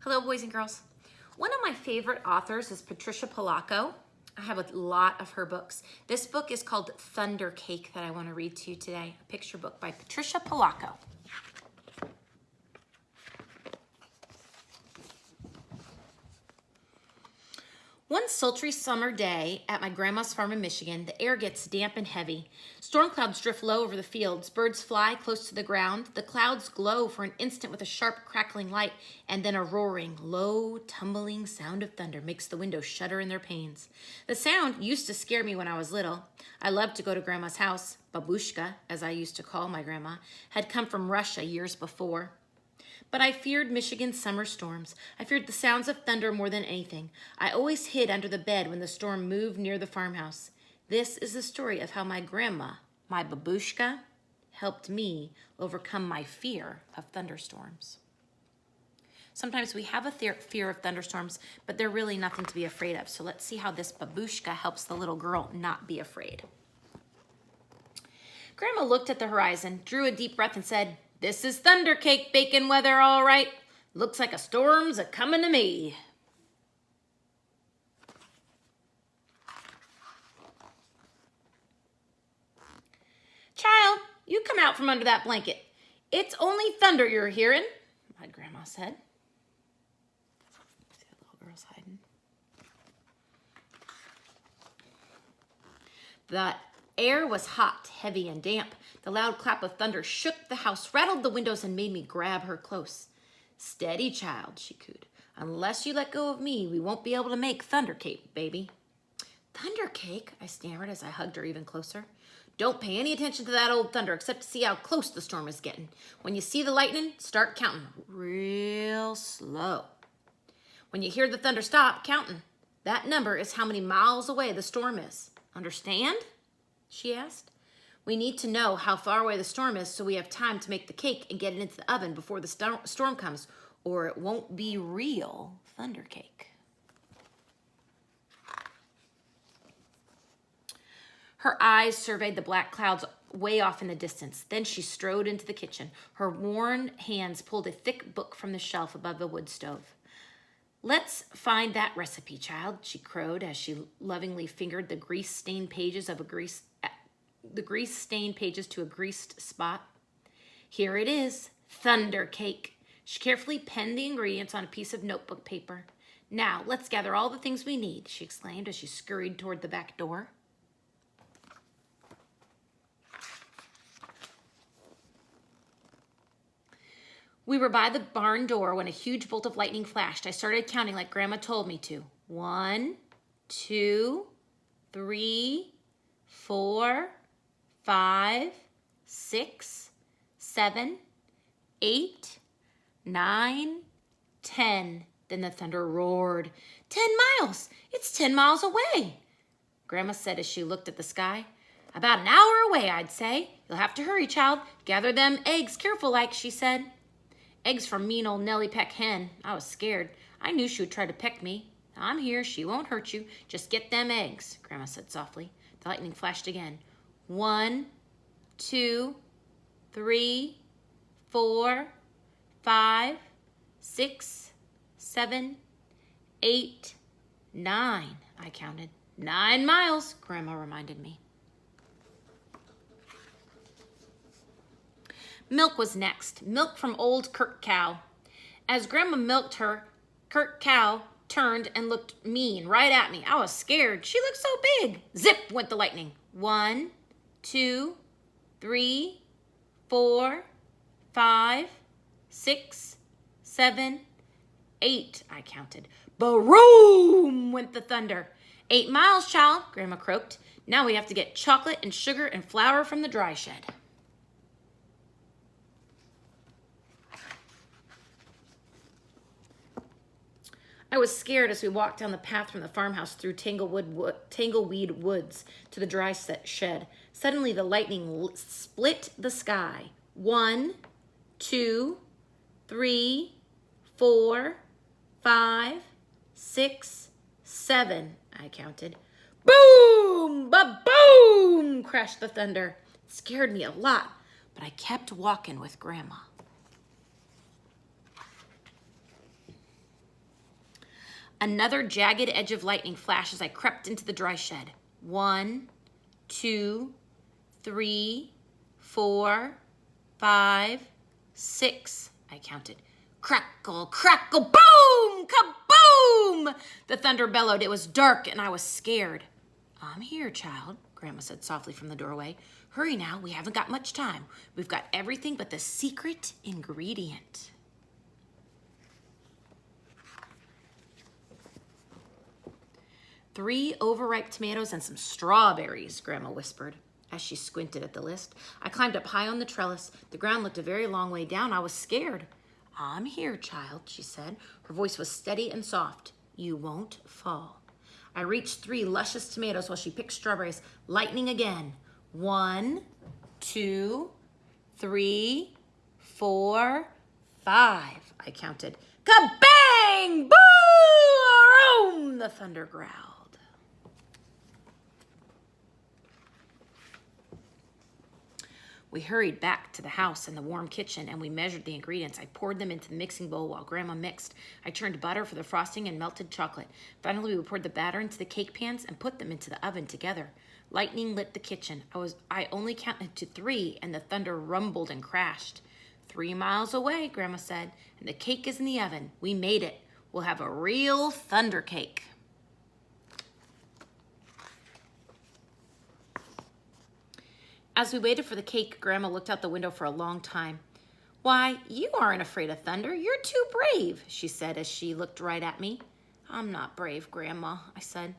Hello, boys and girls. One of my favorite authors is Patricia Polacco. I have a lot of her books. This book is called Thunder Cake that I want to read to you today. A picture book by Patricia Polacco. One sultry summer day at my grandma's farm in Michigan, the air gets damp and heavy. Storm clouds drift low over the fields. Birds fly close to the ground. The clouds glow for an instant with a sharp crackling light, and then a roaring, low, tumbling sound of thunder makes the windows shudder in their panes. The sound used to scare me when I was little. I loved to go to Grandma's house. Babushka, as I used to call my grandma, had come from Russia years before. But I feared Michigan's summer storms. I feared the sounds of thunder more than anything. I always hid under the bed when the storm moved near the farmhouse. This is the story of how my grandma, my babushka, helped me overcome my fear of thunderstorms. Sometimes we have a fear of thunderstorms, but they're really nothing to be afraid of. So let's see how this babushka helps the little girl not be afraid. Grandma looked at the horizon, drew a deep breath, and said, "This is thunder cake bacon weather, all right. Looks like a storm's a-comin' to me." "Child, you come out from under that blanket. It's only thunder you're hearing," my grandma said. See the little girl's hiding. The air was hot, heavy, and damp. The loud clap of thunder shook the house, rattled the windows, and made me grab her close. "Steady, child," she cooed. "Unless you let go of me, we won't be able to make thunder cake, baby." "Thunder cake?" I stammered as I hugged her even closer. "Don't pay any attention to that old thunder except to see how close the storm is getting. When you see the lightning, start counting real slow. When you hear the thunder stop counting, that number is how many miles away the storm is. Understand?" she asked. "We need to know how far away the storm is so we have time to make the cake and get it into the oven before the storm comes, or it won't be real thunder cake." Her eyes surveyed the black clouds way off in the distance. Then she strode into the kitchen. Her worn hands pulled a thick book from the shelf above the wood stove. "Let's find that recipe, child," she crowed as she lovingly fingered the grease-stained pages to a greased spot. "Here it is, thunder cake." She carefully penned the ingredients on a piece of notebook paper. "Now, let's gather all the things we need," she exclaimed as she scurried toward the back door. We were by the barn door when a huge bolt of lightning flashed. I started counting like Grandma told me to. 1, 2, 3, 4, 5, 6, 7, 8, 9, 10. Then the thunder roared. 10 miles! It's 10 miles away!" Grandma said as she looked at the sky. "About an hour away, I'd say. You'll have to hurry, child. Gather them eggs careful like," she said. Eggs from mean old Nellie Peck Hen. I was scared. I knew she would try to peck me. "I'm here. She won't hurt you. Just get them eggs," Grandma said softly. The lightning flashed again. 1, 2, 3, 4, 5, 6, 7, 8, 9. I counted. 9 miles, Grandma reminded me. Milk was next. Milk from old Kirk Cow. As Grandma milked her, Kirk Cow turned and looked mean right at me. I was scared. She looked so big. Zip went the lightning. 1, 2, 3, 4, 5, 6, 7, 8, I counted. Baroom went the thunder. 8 miles, child, Grandma croaked. Now we have to get chocolate and sugar and flour from the dry shed. I was scared as we walked down the path from the farmhouse through tangleweed woods to the dry shed. Suddenly, the lightning split the sky. 1, 2, 3, 4, 5, 6, 7, I counted. Boom! Ba-boom! Crashed the thunder. It scared me a lot, but I kept walking with Grandma. Another jagged edge of lightning flashed as I crept into the dry shed. 1, 2, 3, 4, 5, 6, I counted. Crackle, crackle, boom, kaboom! The thunder bellowed. It was dark and I was scared. I'm here, child, Grandma said softly from the doorway. Hurry now, we haven't got much time. We've got everything but the secret ingredient. "3 overripe tomatoes and some strawberries," Grandma whispered as she squinted at the list. I climbed up high on the trellis. The ground looked a very long way down. I was scared. I'm here, child, she said. Her voice was steady and soft. You won't fall. I reached 3 luscious tomatoes while she picked strawberries. Lightning again. 1, 2, 3, 4, 5, I counted. Kabang! Boom! The thunder growled. We hurried back to the house and the warm kitchen, and we measured the ingredients. I poured them into the mixing bowl while Grandma mixed. I churned butter for the frosting and melted chocolate. Finally, we poured the batter into the cake pans and put them into the oven together. Lightning lit the kitchen. I only counted to 3, and the thunder rumbled and crashed. 3 miles away, Grandma said, and the cake is in the oven. We made it. We'll have a real thunder cake. As we waited for the cake, Grandma looked out the window for a long time. Why, you aren't afraid of thunder. You're too brave, she said as she looked right at me. I'm not brave, Grandma, I said.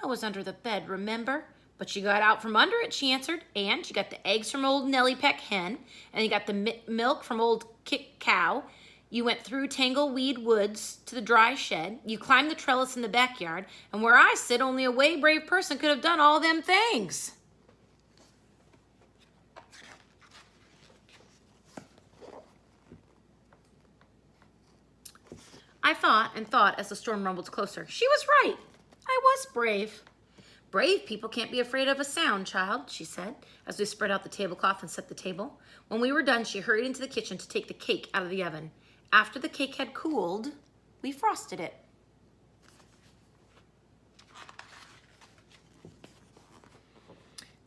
I was under the bed, remember? But you got out from under it, she answered. And you got the eggs from old Nellie Peck hen, and you got the milk from old Kick cow. You went through Tangleweed Woods to the dry shed. You climbed the trellis in the backyard, and where I sit, only a way brave person could have done all them things. I thought and thought as the storm rumbled closer. She was right. I was brave. Brave people can't be afraid of a sound, child, she said, as we spread out the tablecloth and set the table. When we were done, she hurried into the kitchen to take the cake out of the oven. After the cake had cooled, we frosted it.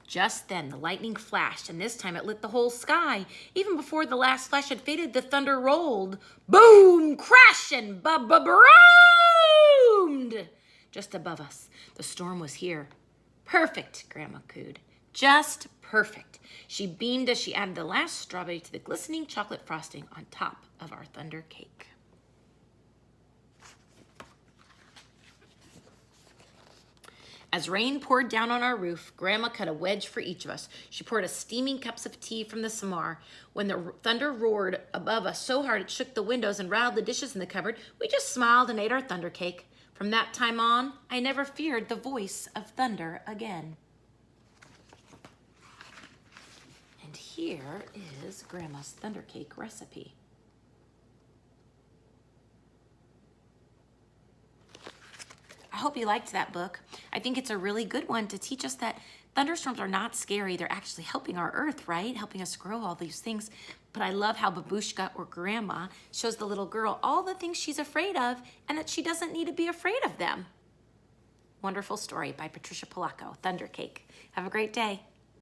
Just then, the lightning flashed, and this time it lit the whole sky. Even before the last flash had faded, the thunder rolled. Boom! Crash and ba-ba-boomed! Just above us. The storm was here. Perfect, Grandma cooed. Just perfect. She beamed as she added the last strawberry to the glistening chocolate frosting on top of our thunder cake. As rain poured down on our roof, Grandma cut a wedge for each of us. She poured us steaming cups of tea from the samar. When the thunder roared above us so hard it shook the windows and rattled the dishes in the cupboard, we just smiled and ate our thunder cake. From that time on, I never feared the voice of thunder again. And here is Grandma's thunder cake recipe. I hope you liked that book. I think it's a really good one to teach us that thunderstorms are not scary. They're actually helping our earth, right? Helping us grow all these things. But I love how Babushka, or Grandma, shows the little girl all the things she's afraid of and that she doesn't need to be afraid of them. Wonderful story by Patricia Polacco, Thunder Cake. Have a great day.